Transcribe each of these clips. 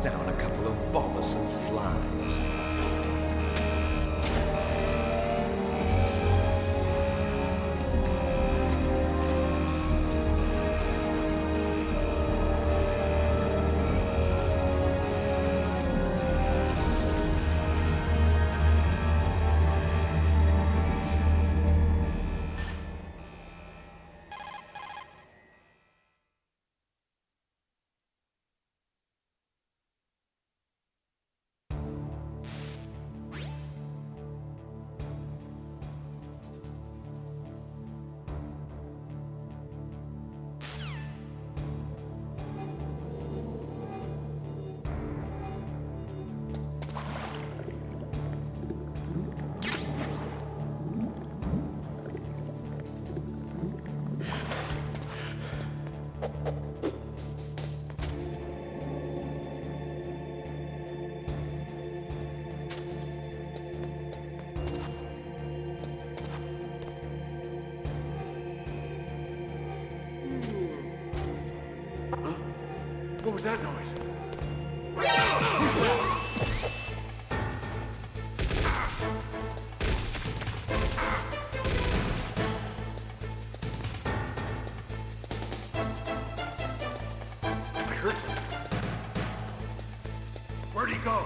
down a couple of bothersome flies. What was that noise? I heard something. Where'd he go?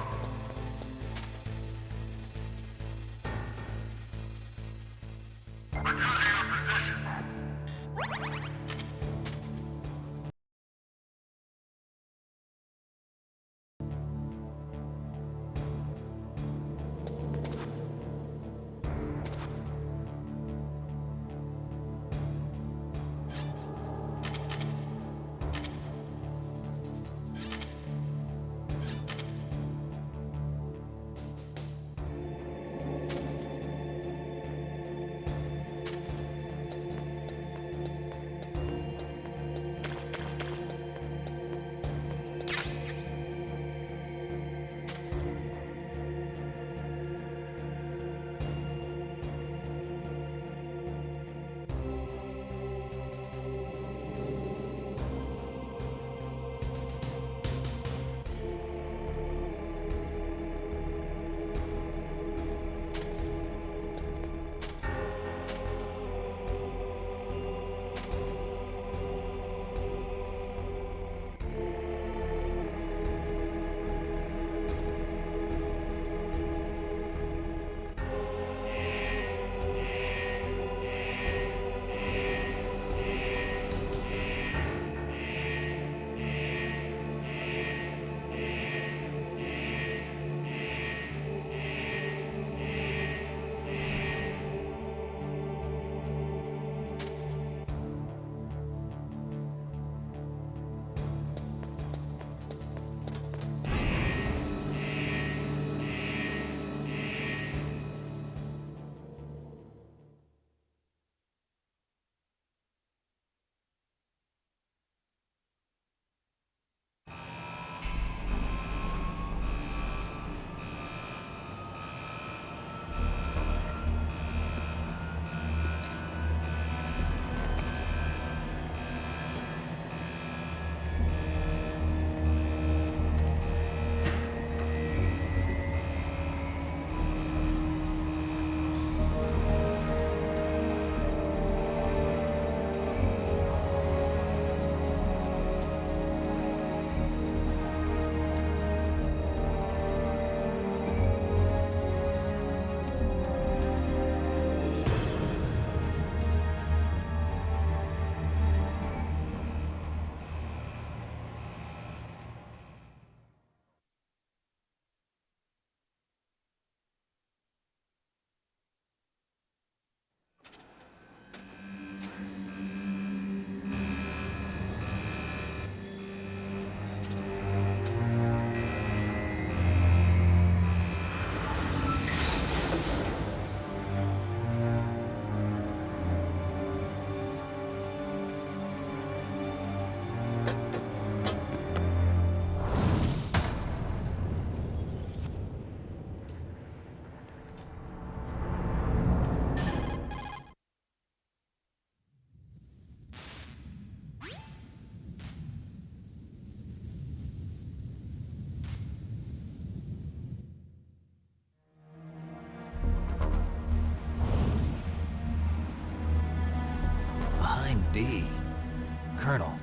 Colonel.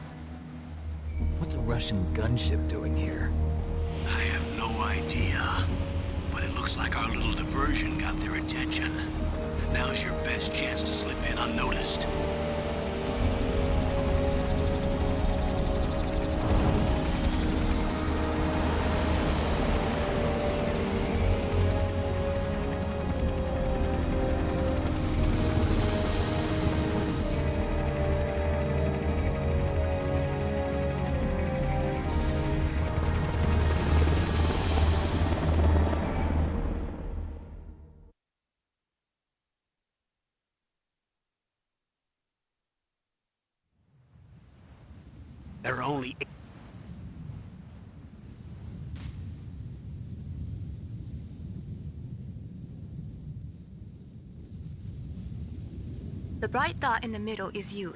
What's a Russian gunship doing here? I have no idea. But it looks like our little diversion got their attention. Now's your best chance to slip in unnoticed. There are only... The bright dot in the middle is you.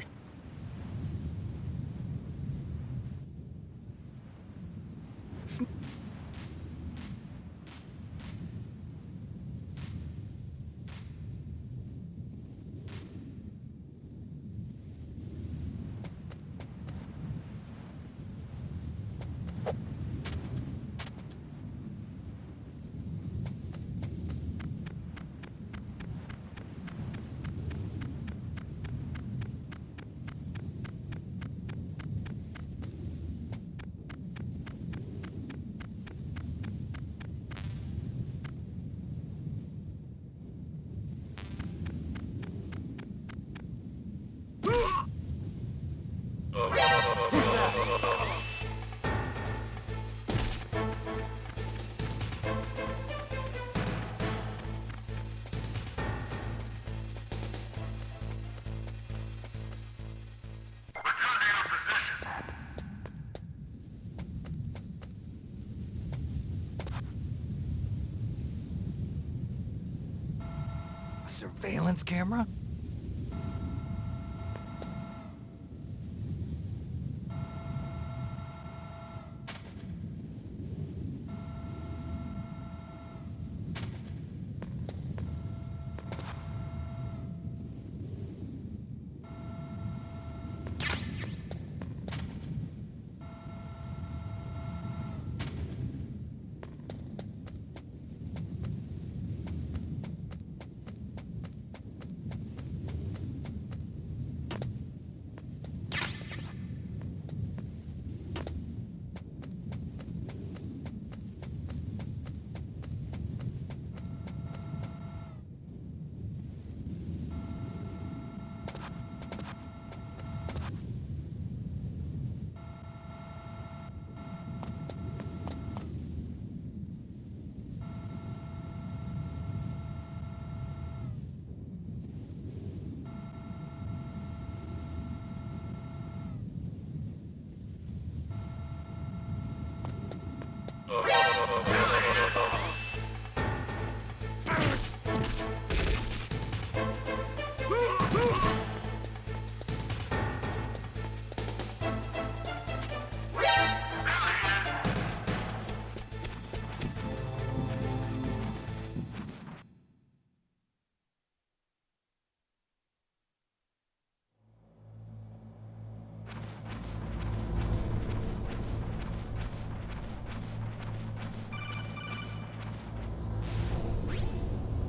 Surveillance camera?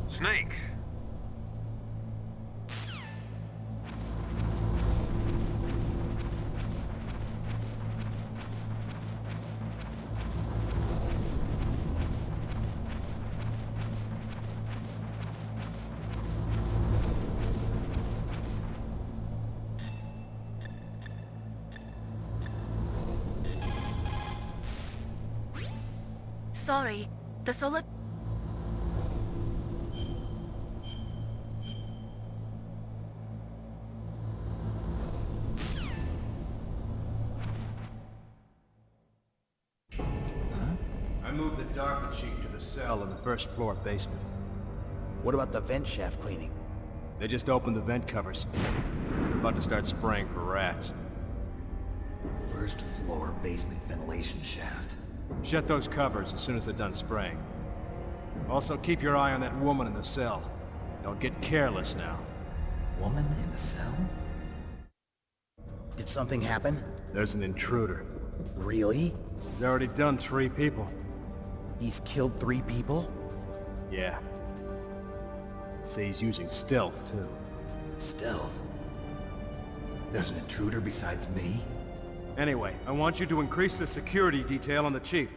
Snake! Sorry, the solar... I moved the Darker Chief to the cell in the first floor basement. What about the vent shaft cleaning? They just opened the vent covers. They're about to start spraying for rats. First floor basement ventilation shaft. Shut those covers as soon as they're done spraying. Also, keep your eye on that woman in the cell. Don't get careless now. Woman in the cell? Did something happen? There's an intruder. Really? He's already done 3 people. He's killed 3 people? Yeah. Say he's using stealth, too. Stealth? There's an intruder besides me? Anyway, I want you to increase the security detail on the chief.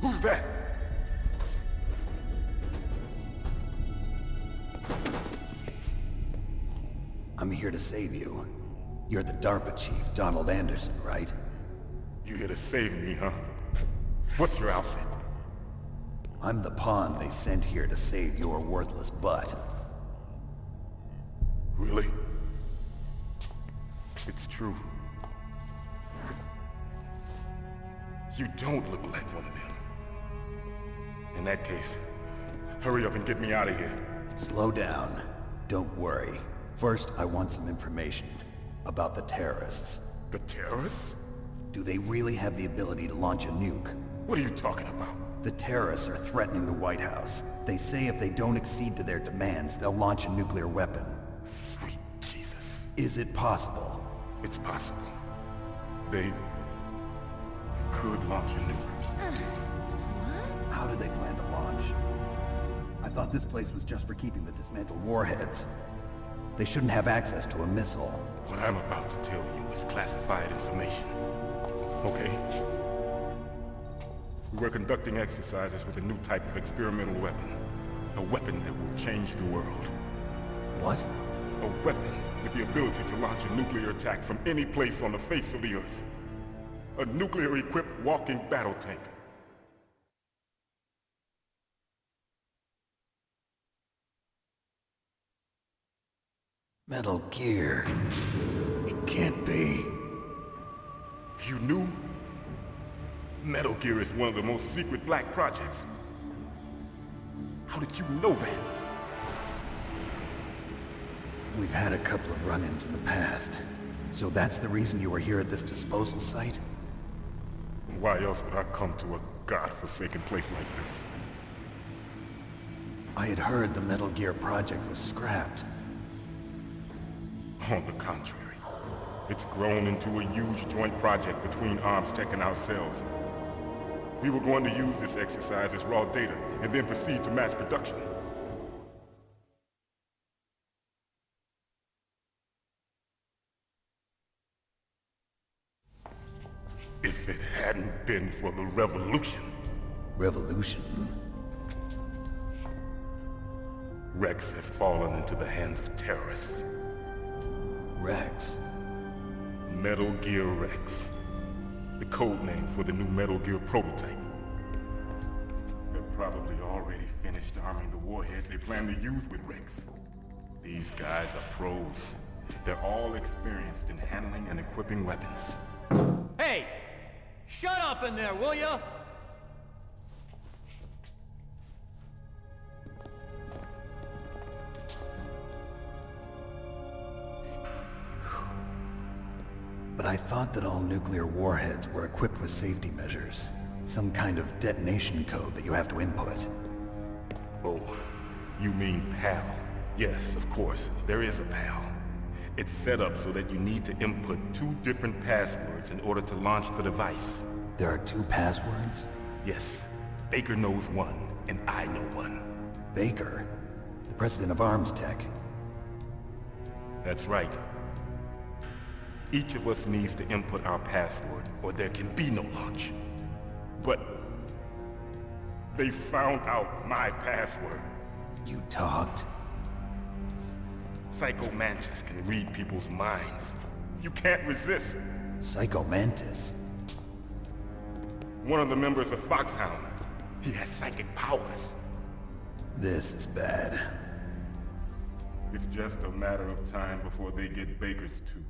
Who's that? I'm here to save you. You're the DARPA chief, Donald Anderson, right? You here to save me, huh? What's your outfit? I'm the pawn they sent here to save your worthless butt. Really? It's true. You don't look like one of them. In that case, hurry up and get me out of here. Slow down. Don't worry. First, I want some information about the terrorists. The terrorists? Do they really have the ability to launch a nuke? What are you talking about? The terrorists are threatening the White House. They say if they don't accede to their demands, they'll launch a nuclear weapon. Sweet Jesus. Is it possible? It's possible. They could launch a nuke. How do they plan to launch? I thought this place was just for keeping the dismantled warheads. They shouldn't have access to a missile. What I'm about to tell you is classified information. Okay? We were conducting exercises with a new type of experimental weapon. A weapon that will change the world. What? A weapon with the ability to launch a nuclear attack from any place on the face of the Earth. A nuclear-equipped walking battle tank. Metal Gear. It can't be. You knew? Metal Gear is one of the most secret black projects. How did you know that? We've had a couple of run-ins in the past. So that's the reason you were here at this disposal site? Why else would I come to a godforsaken place like this? I had heard the Metal Gear project was scrapped. On the contrary, it's grown into a huge joint project between Arms Tech and ourselves. We were going to use this exercise as raw data and then proceed to mass production. If it hadn't been for the revolution... Revolution? Rex has fallen into the hands of terrorists. Rex? Metal Gear Rex. The code name for the new Metal Gear prototype. They're probably already finished arming the warhead they plan to use with Rex. These guys are pros. They're all experienced in handling and equipping weapons. Hey! Shut up in there, will ya? But I thought that all nuclear warheads were equipped with safety measures. Some kind of detonation code that you have to input. Oh, you mean PAL? Yes, of course, there is a PAL. It's set up so that you need to input 2 different passwords in order to launch the device. There are 2 passwords? Yes, Baker knows one, and I know one. Baker? The president of Arms Tech? That's right. Each of us needs to input our password, or there can be no launch. But they found out my password. You talked? Psycho Mantis can read people's minds. You can't resist. Psycho Mantis? One of the members of Foxhound. He has psychic powers. This is bad. It's just a matter of time before they get Baker's too.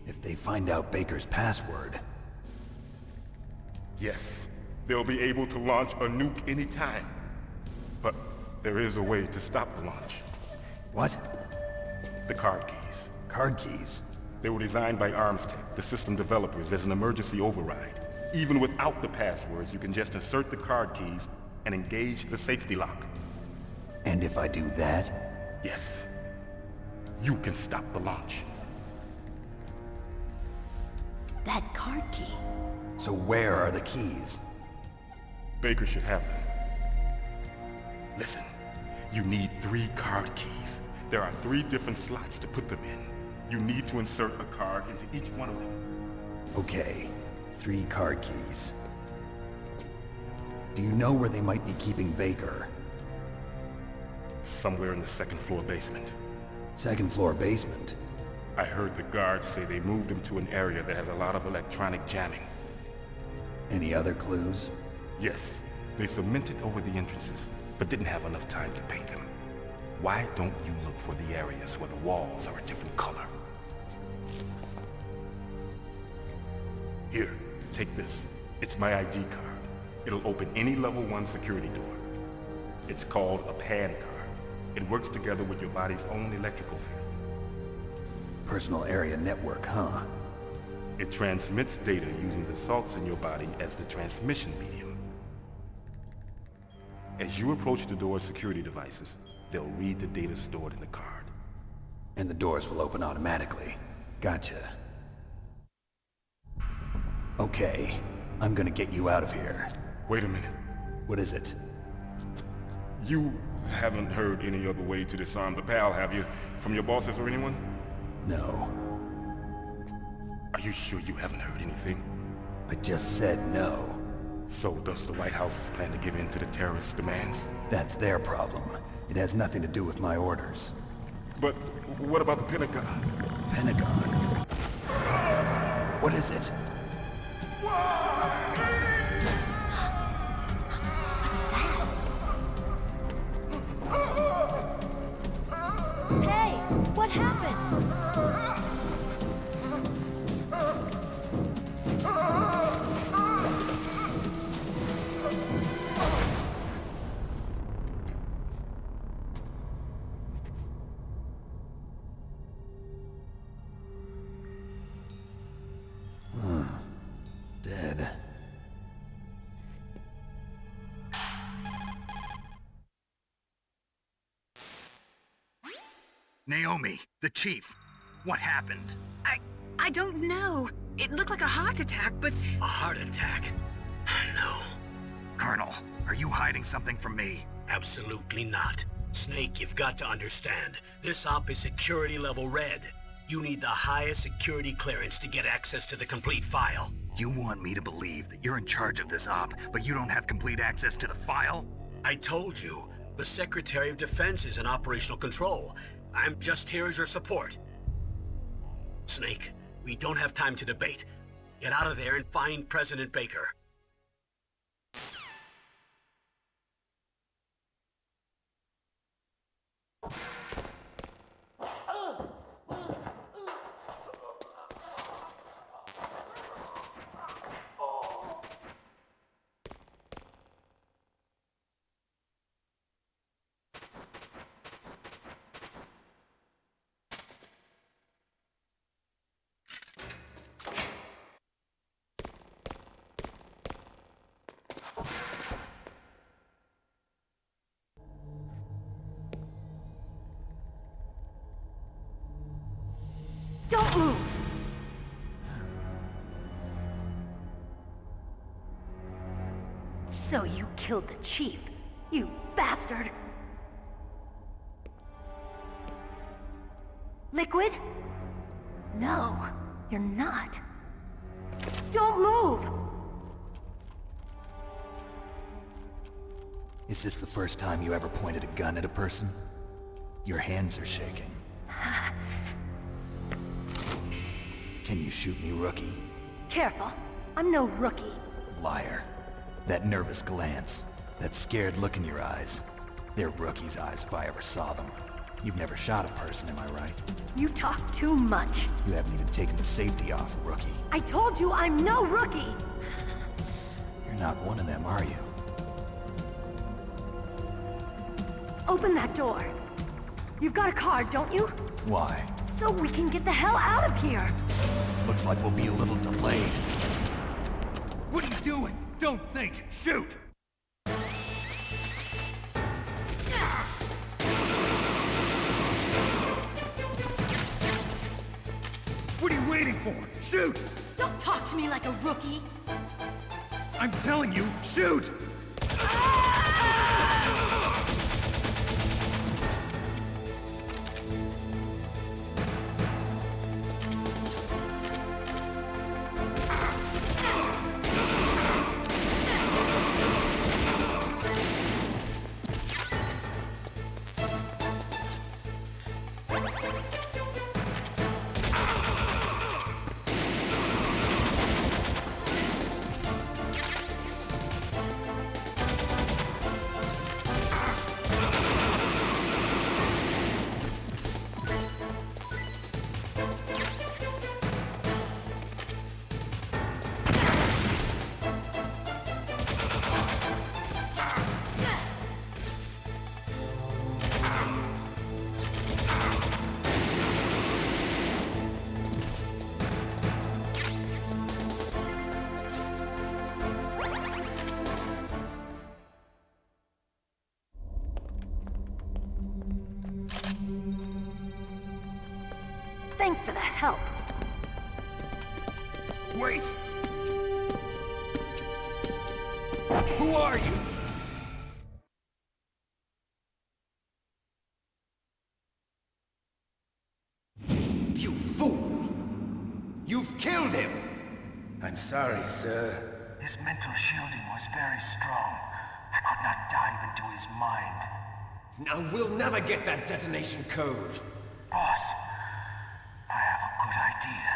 If they find out Baker's password... Yes, they'll be able to launch a nuke anytime. But there is a way to stop the launch. What? The card keys. Card keys? They were designed by Arms Tech, the system developers, as an emergency override. Even without the passwords, you can just insert the card keys and engage the safety lock. And if I do that? Yes. You can stop the launch. That card key. So where are the keys? Baker should have them. Listen, you need 3 card keys. There are 3 different slots to put them in. You need to insert a card into each one of them. Okay, 3 card keys. Do you know where they might be keeping Baker? Somewhere in the 2nd floor basement. 2nd floor basement? I heard the guards say they moved him to an area that has a lot of electronic jamming. Any other clues? Yes, they cemented over the entrances, but didn't have enough time to paint them. Why don't you look for the areas where the walls are a different color? Here, take this. It's my ID card. It'll open any level 1 security door. It's called a PAN card. It works together with your body's own electrical field. Personal area network, huh? It transmits data using the salts in your body as the transmission medium. As you approach the door's security devices, they'll read the data stored in the card. And the doors will open automatically. Gotcha. Okay, I'm gonna get you out of here. Wait a minute. What is it? You haven't heard any other way to disarm the PAL, have you? From your bosses or anyone? No. Are you sure you haven't heard anything? I just said no. So does the White House plan to give in to the terrorists' demands? That's their problem. It has nothing to do with my orders. But what about the Pentagon? Pentagon? What is it? Hey, what happened? Dead. Naomi, the chief. What happened? I don't know. It looked like a heart attack, but... A heart attack? No. Colonel, are you hiding something from me? Absolutely not. Snake, you've got to understand. This op is security level red. You need the highest security clearance to get access to the complete file. You want me to believe that you're in charge of this op, but you don't have complete access to the file? I told you, the Secretary of Defense is in operational control. I'm just here as your support. Snake, we don't have time to debate. Get out of there and find President Baker. Don't move! So you killed the chief, you bastard! Liquid? No, you're not. Don't move! Is this the first time you ever pointed a gun at a person? Your hands are shaking. Can you shoot me, rookie? Careful, I'm no rookie. Liar. That nervous glance, that scared look in your eyes. They're rookie's eyes if I ever saw them. You've never shot a person, am I right? You talk too much. You haven't even taken the safety off, rookie. I told you I'm no rookie! You're not one of them, are you? Open that door. You've got a card, don't you? Why? So we can get the hell out of here! Looks like we'll be a little delayed. What are you doing? Don't think! Shoot! What are you waiting for? Shoot! Don't talk to me like a rookie! I'm telling you, shoot! help. Wait! Who are you? You fool! You've killed him! I'm sorry, sir. His mental shielding was very strong. I could not dive into his mind. Now we'll never get that detonation code. Boss, I have a good idea.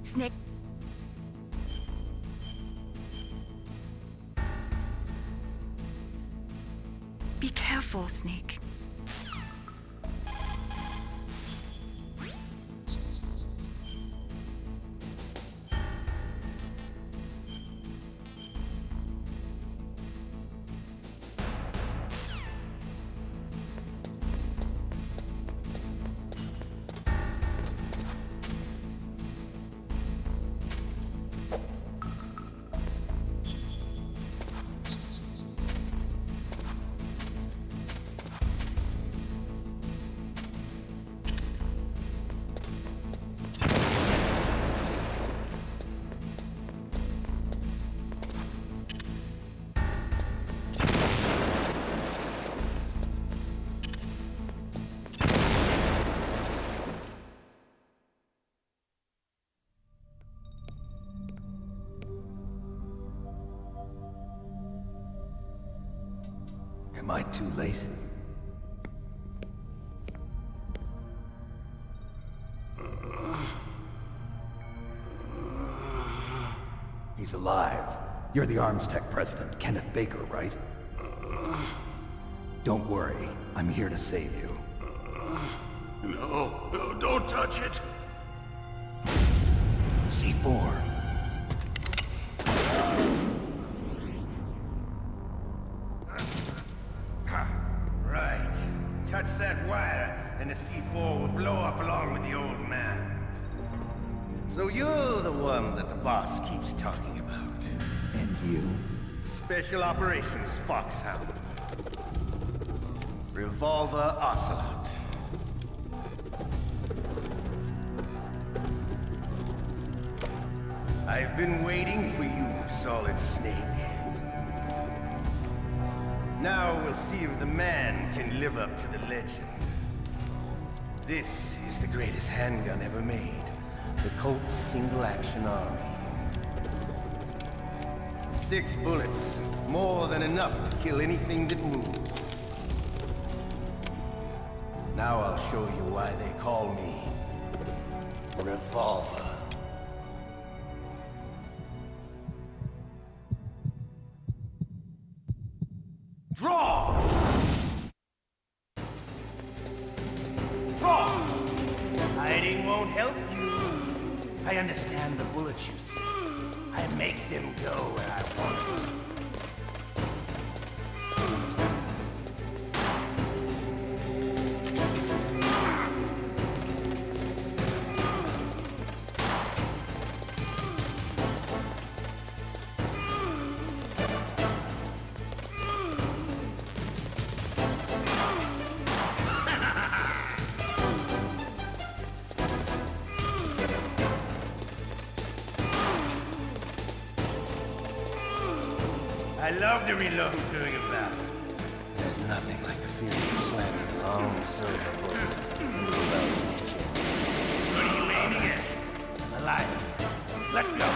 Snake. Be careful, Snake. Am I too late? He's alive. You're the Arms Tech president, Kenneth Baker, right? Don't worry. I'm here to save you. No, don't touch it! C4. Right. Touch that wire, and the C4 will blow up along with the old man. So you're the one that the boss keeps talking about. And you? Special Operations Foxhound. Revolver Ocelot. I've been waiting for you, Solid Snake. Now we'll see if the man can live up to the legend. This is the greatest handgun ever made. The Colt's Single Action Army. 6 bullets, more than enough to kill anything that moves. Now I'll show you why they call me Revolver. Draw! Draw! Hiding won't help you. I understand the bullets you see. I make them go where I want. I love to reload during a battle. There's nothing like the feeling of slamming a long silver bullet into the belt of his chin. What are you aiming at? I'm alive. Let's go.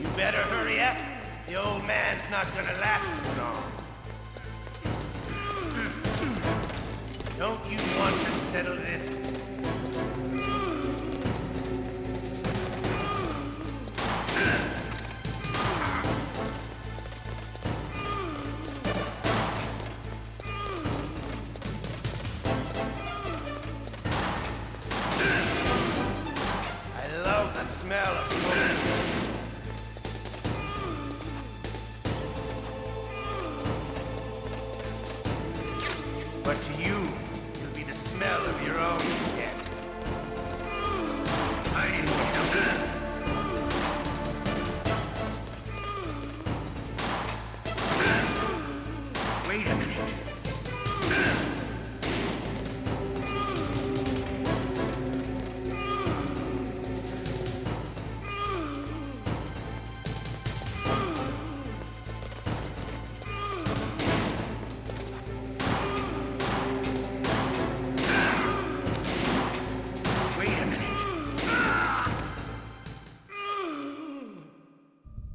You better hurry up. The old man's not gonna last too long. Don't you want to settle this? I love the smell of bullets. But to you, it'll be the smell of your own death. I didn't want to. Wait a minute.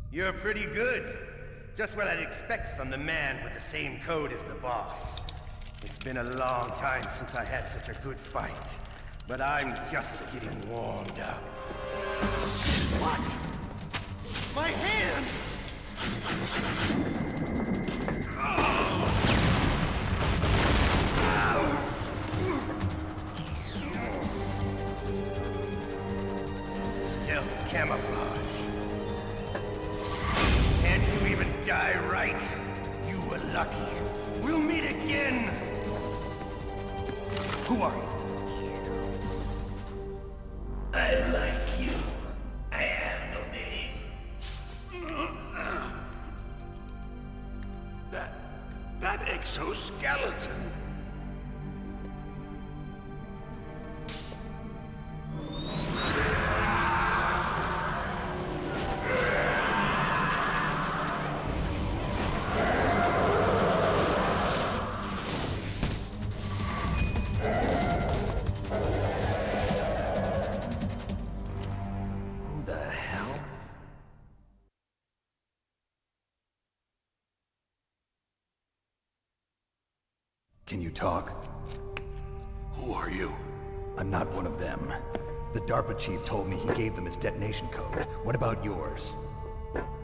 You're pretty good. Just what I'd expect from the man with the same code as the boss. It's been a long time since I had such a good fight, but I'm just getting warmed up. What? My hand! Stealth camouflage. Can't you even die right? You were lucky. We'll meet again! Who are you? I like you. I have no name. That exoskeleton. Can you talk? Who are you? I'm not one of them. The DARPA chief told me he gave them his detonation code. What about yours?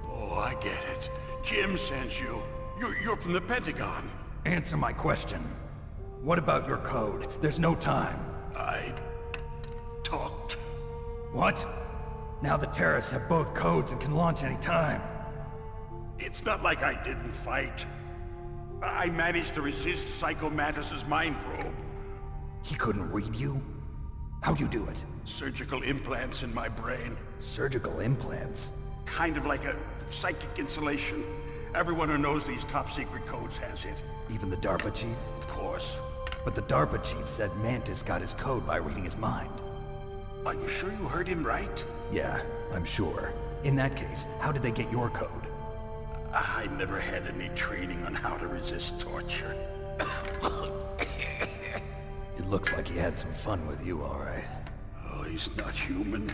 Oh, I get it. Jim sent you. You're from the Pentagon. Answer my question. What about your code? There's no time. I talked. What? Now the terrorists have both codes and can launch any time. It's not like I didn't fight. I managed to resist Psycho Mantis's mind probe. He couldn't read you? How'd you do it? Surgical implants in my brain. Surgical implants? Kind of like a psychic insulation. Everyone who knows these top-secret codes has it. Even the DARPA chief? Of course. But the DARPA chief said Mantis got his code by reading his mind. Are you sure you heard him right? Yeah, I'm sure. In that case, how did they get your code? I never had any training on how to resist torture. It looks like he had some fun with you, all right. Oh, he's not human.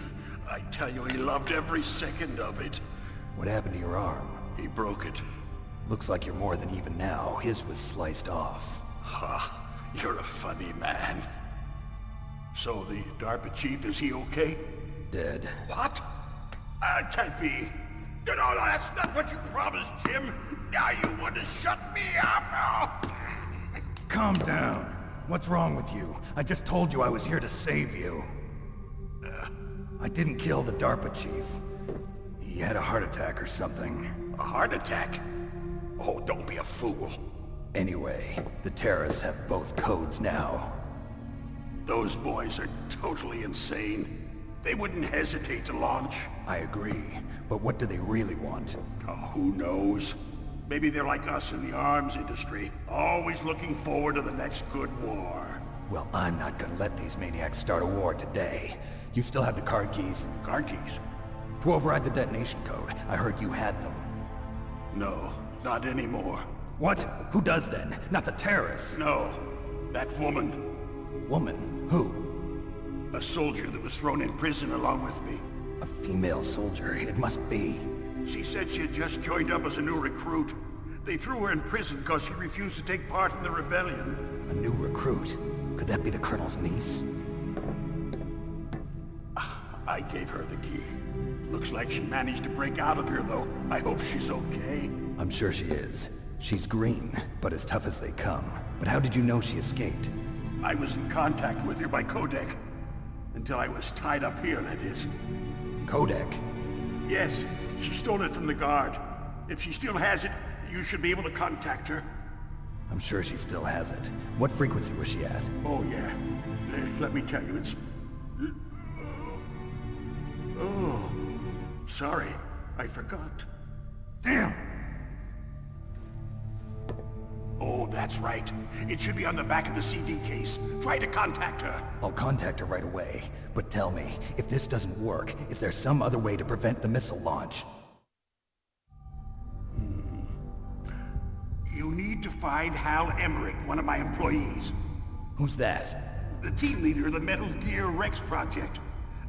I tell you, he loved every second of it. What happened to your arm? He broke it. Looks like you're more than even now. His was sliced off. Ha, you're a funny man. So the DARPA chief, is he okay? Dead. What? Can't be. No, that's not what you promised, Jim. Now you want to shut me up? Calm down. What's wrong with you? I just told you I was here to save you. I didn't kill the DARPA chief. He had a heart attack or something. A heart attack? Oh, don't be a fool. Anyway, the terrorists have both codes now. Those boys are totally insane. They wouldn't hesitate to launch. I agree, but what do they really want? Oh, who knows? Maybe they're like us in the arms industry, always looking forward to the next good war. Well, I'm not gonna let these maniacs start a war today. You still have the card keys? Card keys? To override the detonation code. I heard you had them. No, not anymore. What? Who does then? Not the terrorists? No, that woman. Woman? Who? A soldier that was thrown in prison along with me. A female soldier, it must be. She said she had just joined up as a new recruit. They threw her in prison because she refused to take part in the rebellion. A new recruit? Could that be the Colonel's niece? I gave her the key. Looks like she managed to break out of here, though. I hope she's okay. I'm sure she is. She's green, but as tough as they come. But how did you know she escaped? I was in contact with her by codec. Until I was tied up here, that is. Codec? Yes, she stole it from the guard. If she still has it, you should be able to contact her. I'm sure she still has it. What frequency was she at? Oh, yeah. Let me tell you, it's... Oh, sorry. I forgot. Damn! Oh, that's right. It should be on the back of the CD case. Try to contact her. I'll contact her right away. But tell me, if this doesn't work, is there some other way to prevent the missile launch? You need to find Hal Emmerich, one of my employees. Who's that? The team leader of the Metal Gear Rex project.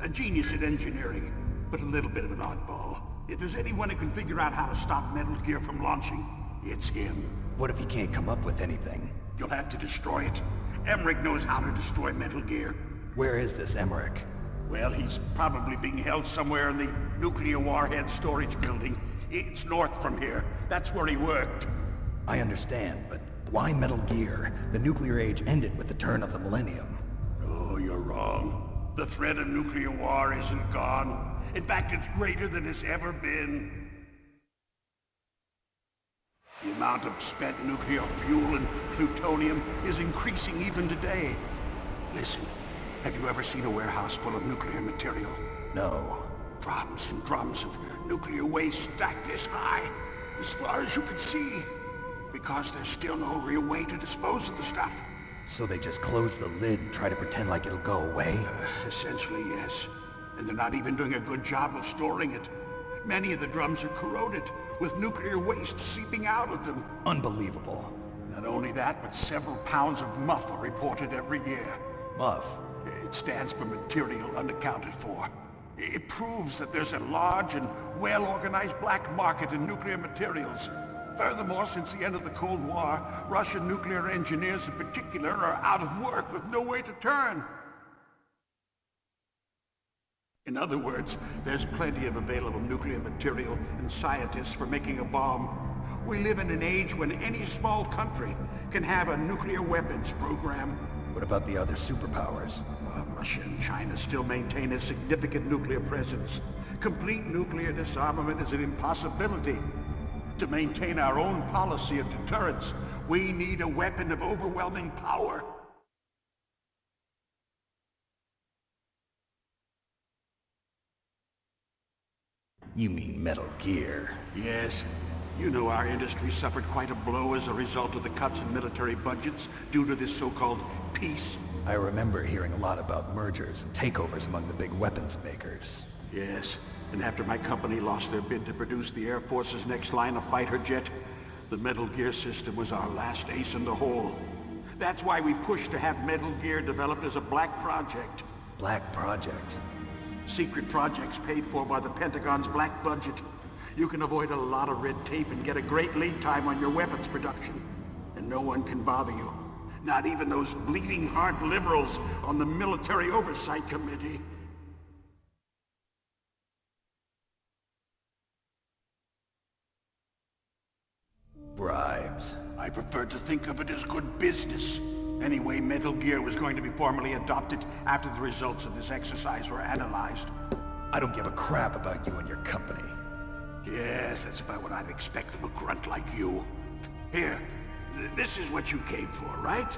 A genius at engineering, but a little bit of an oddball. If there's anyone who can figure out how to stop Metal Gear from launching, it's him. What if he can't come up with anything? You'll have to destroy it. Emmerich knows how to destroy Metal Gear. Where is this Emmerich? Well, he's probably being held somewhere in the nuclear warhead storage building. It's north from here. That's where he worked. I understand, but why Metal Gear? The nuclear age ended with the turn of the millennium. Oh, you're wrong. The threat of nuclear war isn't gone. In fact, it's greater than it's ever been. The amount of spent nuclear fuel and plutonium is increasing even today. Listen, have you ever seen a warehouse full of nuclear material? No. Drums and drums of nuclear waste stacked this high, as far as you can see. Because there's still no real way to dispose of the stuff. So they just close the lid and try to pretend like it'll go away? Essentially, yes. And they're not even doing a good job of storing it. Many of the drums are corroded, with nuclear waste seeping out of them. Unbelievable. Not only that, but several pounds of MUF are reported every year. MUF? It stands for material unaccounted for. It proves that there's a large and well-organized black market in nuclear materials. Furthermore, since the end of the Cold War, Russian nuclear engineers in particular are out of work with no way to turn. In other words, there's plenty of available nuclear material and scientists for making a bomb. We live in an age when any small country can have a nuclear weapons program. What about the other superpowers? Russia and China still maintain a significant nuclear presence. Complete nuclear disarmament is an impossibility. To maintain our own policy of deterrence, we need a weapon of overwhelming power. You mean Metal Gear? Yes. You know our industry suffered quite a blow as a result of the cuts in military budgets due to this so-called peace. I remember hearing a lot about mergers and takeovers among the big weapons makers. Yes, and after my company lost their bid to produce the Air Force's next line of fighter jet, the Metal Gear system was our last ace in the hole. That's why we pushed to have Metal Gear developed as a black project. Black project? Secret projects paid for by the Pentagon's black budget. You can avoid a lot of red tape and get a great lead time on your weapons production. And no one can bother you. Not even those bleeding heart liberals on the Military Oversight Committee. Bribes. I prefer to think of it as good business. Anyway, Metal Gear was going to be formally adopted after the results of this exercise were analyzed. I don't give a crap about you and your company. Yes, that's about what I'd expect from a grunt like you. Here, this is what you came for, right?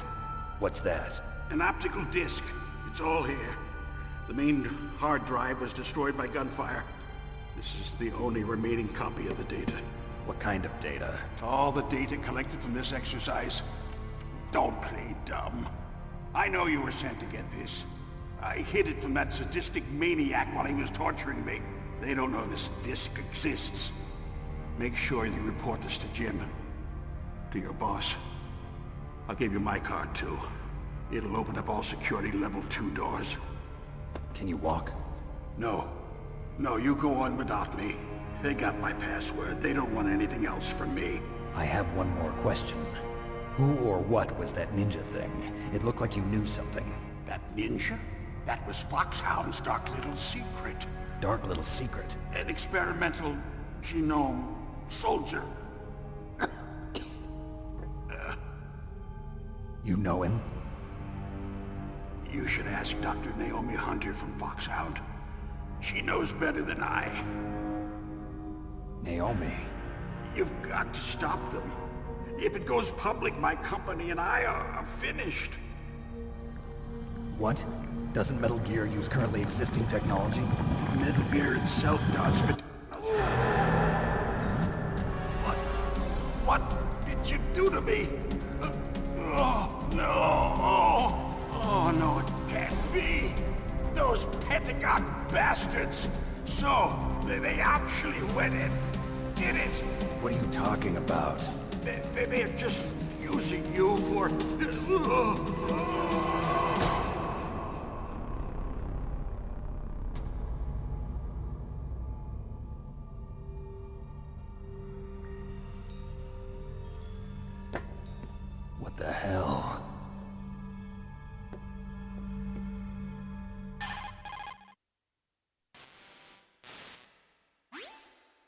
What's that? An optical disc. It's all here. The main hard drive was destroyed by gunfire. This is the only remaining copy of the data. What kind of data? All the data collected from this exercise. Don't play dumb. I know you were sent to get this. I hid it from that sadistic maniac while he was torturing me. They don't know this disc exists. Make sure you report this to Jim. To your boss. I'll give you my card too. It'll open up all security level 2 doors. Can you walk? No. No, you go on without me. They got my password. They don't want anything else from me. I have one more question. Who or what was that ninja thing? It looked like you knew something. That ninja? That was Foxhound's dark little secret. Dark little secret? An experimental genome soldier. You know him? You should ask Dr. Naomi Hunter from Foxhound. She knows better than I. Naomi? You've got to stop them. If it goes public, my company and I are finished. What? Doesn't Metal Gear use currently existing technology? Metal Gear itself does, but... What did you do to me? Oh, no. Oh, no, it can't be. Those Pentagon bastards. So, they actually went and did it. What are you talking about? They're just using you for... What the hell?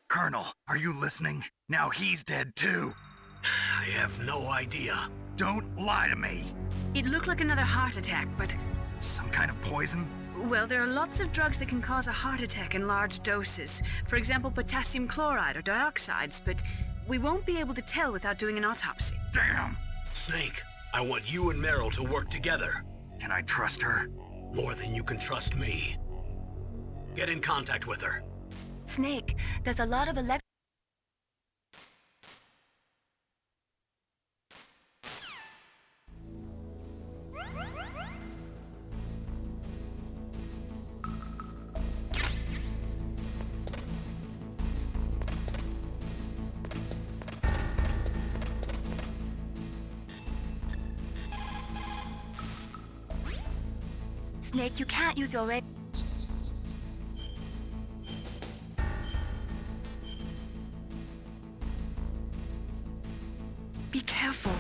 Colonel, are you listening? Now he's dead too. I have no idea. Don't lie to me. It looked like another heart attack, but... Some kind of poison? Well, there are lots of drugs that can cause a heart attack in large doses. For example, potassium chloride or dioxides, but we won't be able to tell without doing an autopsy. Damn! Snake, I want you and Meryl to work together. Can I trust her? More than you can trust me. Get in contact with her. Snake, there's a lot of Snake, you can't use your red... Be careful.